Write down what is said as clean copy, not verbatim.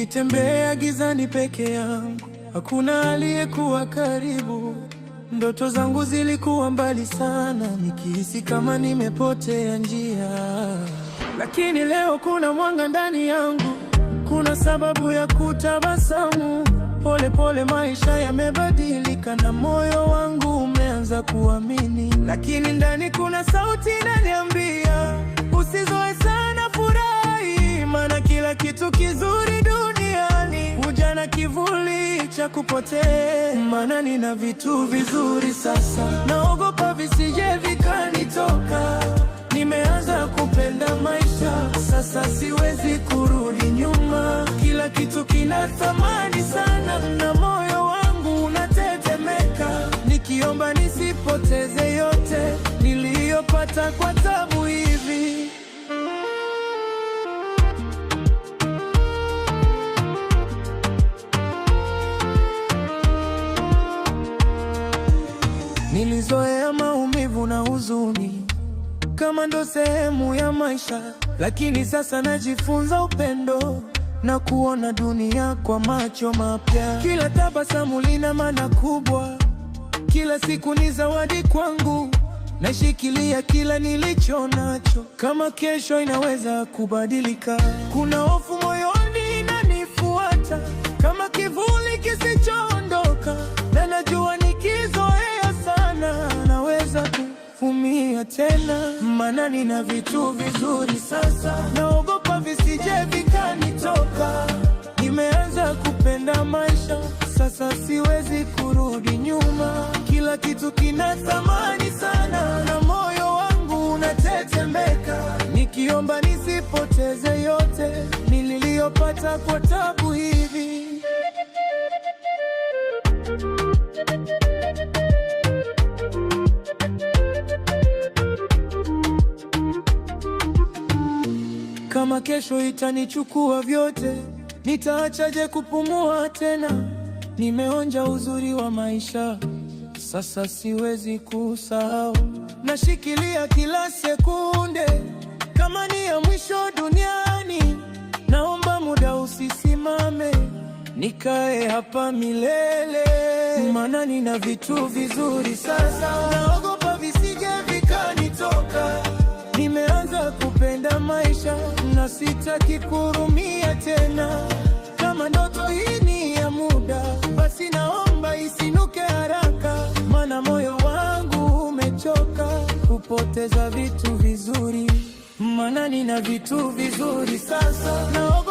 Nilitembea gizani peke yangu, hakuna aliyekuwa karibu. Ndoto zangu zilikuwa mbali sana, nikihisi kama nimepotea njia. Lakini leo kuna mwanga ndani yangu, kuna sababu ya kutabasamu. Pole pole maisha yamebadilika na moyo wangu umeanza kuamini. Lakini ndani kuna sauti inaniambia, usizoe sana, furahi, maana kila kitu kizuri duniani huja na kivuli cha kupotea. Maana nina vitu vizuri sasa, naogopa visije vikanitoka. Nimeanza kupenda maisha sasa, siwezi kurudi nyuma. Kila kitu kina thamani sana na moyo wangu unatetemeka, nikiomba nisipoteze yote niliyopata kwa tabu hivi. Nilizoea maumivu na huzuni kama ndo sehemu ya maisha, lakini sasa najifunza upendo na kuona dunia kwa macho mapya. Kila tabasamu lina maana kubwa, kila siku ni zawadi kwangu. Nashikilia kila nilicho nacho, kama kesho inaweza kubadilika. Kuna hofu moyoni inanifuata kama kivuli kisichoondoka, na najua nikizoea sana naweza kuumia tena. Maana nina vitu vizuri sasa, naogopa visije vikanitoka. Nimeanza kupenda maisha sasa, siwezi kurudi nyuma. Kila kitu kina thamani sana na moyo wangu unatetemeka, nikiomba nisipoteze yote niliyopata kwa tabu hivi. Kama kesho itanichukua vyote, nitaachaje kupumua tena? Nimeonja uzuri wa maisha sasa, siwezi kusahau. Nashikilia kila sekunde kama ni ya mwisho duniani. Naomba muda usisimame, nikae hapa milele. Maana nina vitu vizuri sasa, naogopa visije vikanitoka. Nimeanza kupenda maisha na sitaki kurumia tena. Kama ndoto hii ni ya muda, basi naomba isinuke haraka. Maana moyo wangu umechoka kupoteza vitu vizuri. Maana nina vitu vizuri sasa, naogopa